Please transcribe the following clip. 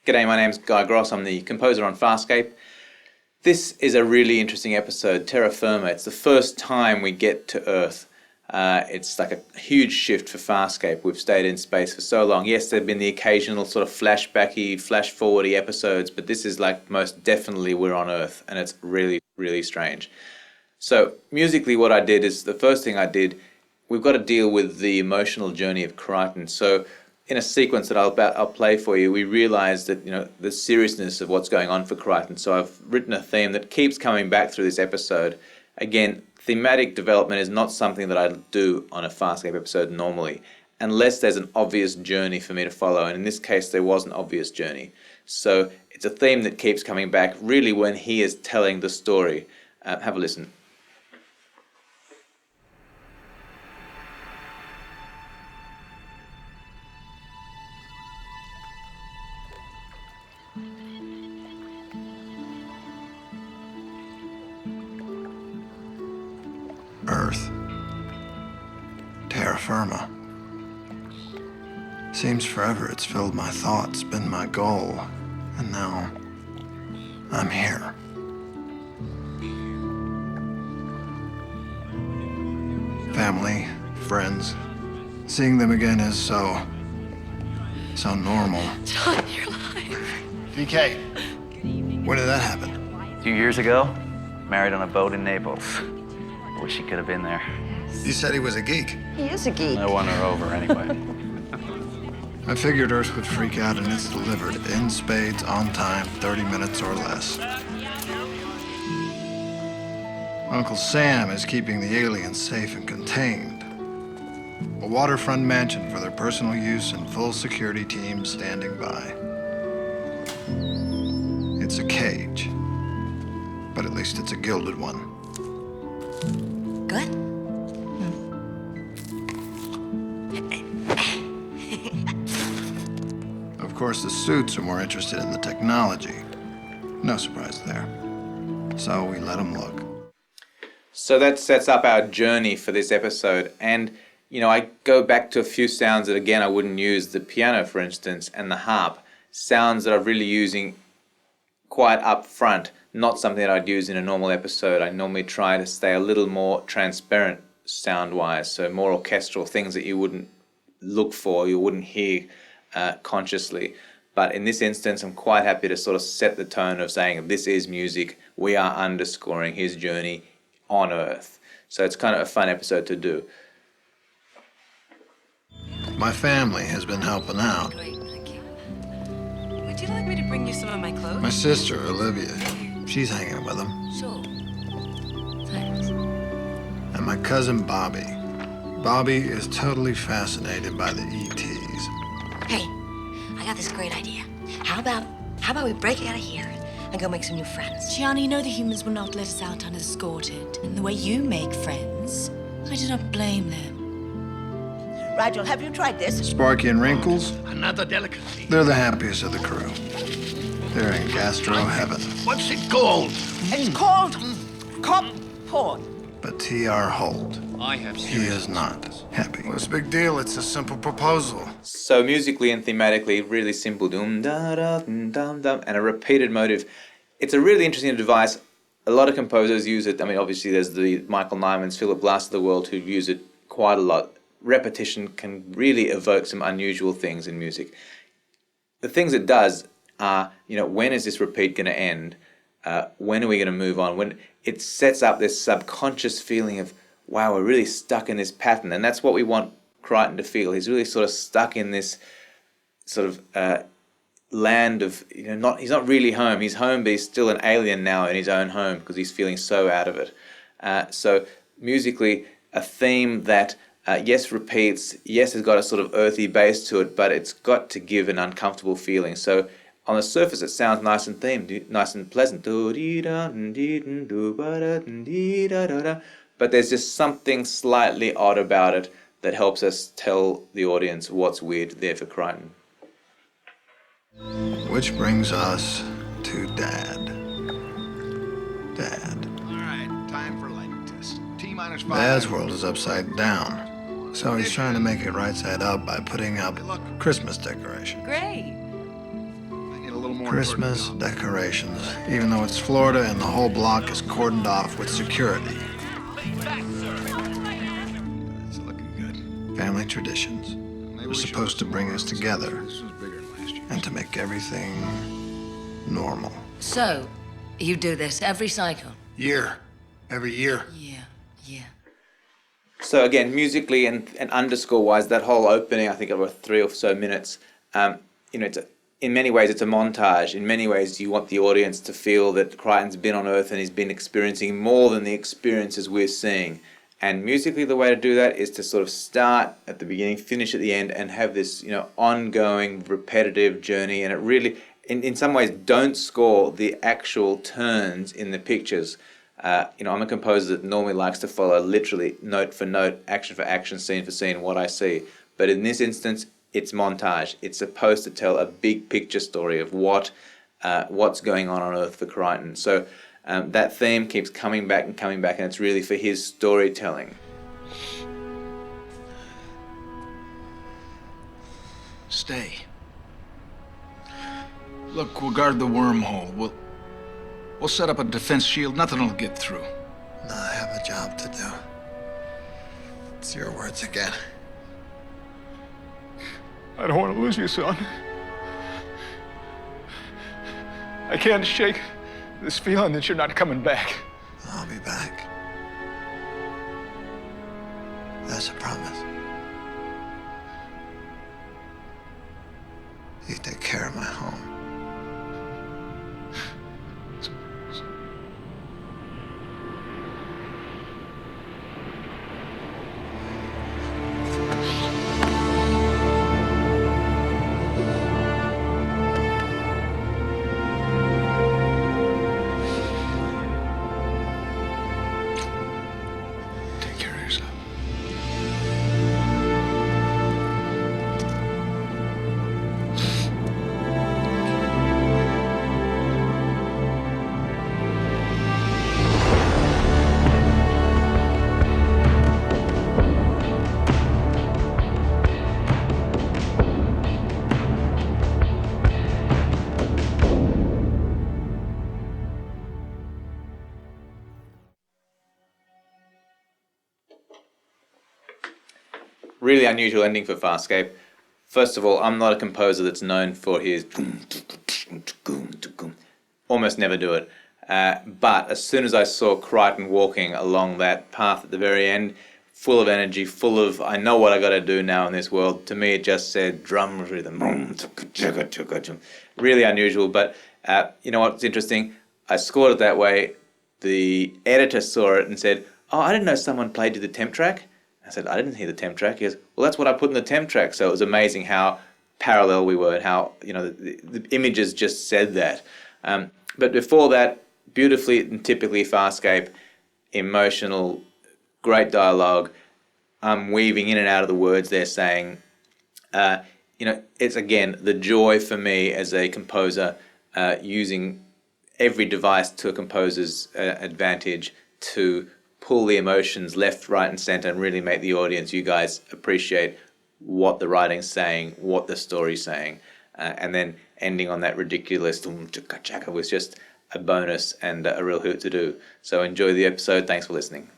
G'day, my name's Guy Gross. I'm the composer on Fasrcape. This is a really interesting episode, Terra Firma. It's the first time we get to Earth. It's like a huge shift for Fasrcape. We've stayed in space for so long. Yes, there have been the occasional sort of flashbacky, flash-forwardy episodes, but this is like most definitely we're on Earth, and it's really, really strange. So musically what I did is, the first thing I did, we've got to deal with the emotional journey of Crichton. So in a sequence that I'll play for you, we realized that, the seriousness of what's going on for Crichton. So I've written a theme that keeps coming back through this episode. Again, thematic development is not something that I do on a Fasrcape episode normally, unless there's an obvious journey for me to follow. And in this case, there was an obvious journey. So it's a theme that keeps coming back really when he is telling the story. Have a listen. Earth. Terra Firma. Seems forever it's filled my thoughts, been my goal, and now I'm here. Family, friends, seeing them again is so normal. John, you're alive. DK, when did that happen? A few years ago, married on a boat in Naples. I wish he could have been there. You said he was a geek. He is a geek. I won her over anyway. I figured Earth would freak out, and it's delivered in spades, on time, 30 minutes or less. Uncle Sam is keeping the aliens safe and contained. A waterfront mansion for their personal use and full security team standing by. It's a cage, but at least it's a gilded one. Good? Of course, the suits are more interested in the technology. No surprise there. So we let them look. So that sets up our journey for this episode. And, I go back to a few sounds that, again, I wouldn't use. The piano, for instance, and the harp. Sounds that I'm really using quite up front. Not something that I'd use in a normal episode. I normally try to stay a little more transparent sound-wise. So more orchestral, things that you wouldn't look for, you wouldn't hear consciously. But in this instance, I'm quite happy to sort of set the tone of saying, this is music. We are underscoring his journey on Earth. So it's kind of a fun episode to do. My family has been helping out. Great, thank you. Would you like me to bring you some of my clothes? My sister, Olivia, she's hanging with them. Sure. Thanks. And my cousin, Bobby. Bobby is totally fascinated by the ETs. Hey, I got this great idea. How about we break out of here and go make some new friends? Gianni, you know the humans will not let us out unescorted. And the way you make friends, I do not blame them. Rigel, have you tried this? Sparky and Wrinkles, Another delicacy. they're the happiest of the crew. They're in gastro heaven. What's it called? It's called cop porn. But T.R. Holt, I have he is not happy. What's the big deal? It's a simple proposal. So musically and thematically, really simple. Dum da da dum dum dum, and a repeated motive. It's a really interesting device. A lot of composers use it. I mean, obviously there's the Michael Nymans, Philip Glass of the world who use it quite a lot. Repetition can really evoke some unusual things in music. The things it does are, when is this repeat going to end? When are we going to move on? When it sets up this subconscious feeling of, wow, we're really stuck in this pattern. And that's what we want Crichton to feel. He's really sort of stuck in this sort of land of, he's not really home. He's home, but he's still an alien now in his own home because he's feeling so out of it. So musically, a theme that yes, repeats, yes, has got a sort of earthy base to it, but it's got to give an uncomfortable feeling. So on the surface, it sounds nice and themed, nice and pleasant. But there's just something slightly odd about it that helps us tell the audience what's weird there for Crichton. Which brings us to Dad. Dad. All right, time for light test. T-minus 5. Dad's world is upside down. So he's trying to make it right side up by putting up Christmas decorations. Great. I need a little more. Christmas decorations, even though it's Florida and the whole block is cordoned off with security. It's looking good. Family traditions. Maybe They're we should supposed to put some bring more us on. together This was bigger than last year. and to make everything normal. So, you do this every cycle? Year. Every year. Yeah. So again, musically and underscore wise, that whole opening, I think over 3 or so minutes, it's in many ways it's a montage. In many ways, you want the audience to feel that Crichton's been on Earth and he's been experiencing more than the experiences we're seeing. And musically, the way to do that is to sort of start at the beginning, finish at the end, and have this ongoing, repetitive journey. And it really, in some ways, don't score the actual turns in the pictures. I'm a composer that normally likes to follow literally note for note, action for action, scene for scene, what I see. But in this instance, it's montage. It's supposed to tell a big picture story of what's going on Earth for Crichton. So that theme keeps coming back, and it's really for his storytelling. Stay. Look, we'll guard the wormhole. We'll set up a defense shield. Nothing will get through. No, I have a job to do. It's your words again. I don't want to lose you, son. I can't shake this feeling that you're not coming back. I'll be back. That's a promise. You take care of my home. Take care of yourself. Really unusual ending for Farscape. First of all, I'm not a composer that's known for his almost never do it. But as soon as I saw Crichton walking along that path at the very end, full of energy, full of I know what I got to do now in this world. To me, it just said drum rhythm, really unusual. But you know what's interesting? I scored it that way. The editor saw it and said, "Oh, I didn't know someone played you the temp track." I said, "I didn't hear the temp track." He goes, "Well, that's what I put in the temp track." So it was amazing how parallel we were and how the images just said that. But before that, beautifully and typically Farscape, emotional, great dialogue, weaving in and out of the words they're saying. It's again the joy for me as a composer, using every device to a composer's advantage to pull the emotions left, right, and center, and really make the audience, you guys, appreciate what the writing's saying, what the story's saying, and then ending on that ridiculous was just a bonus and a real hoot to do. So enjoy the episode. Thanks for listening.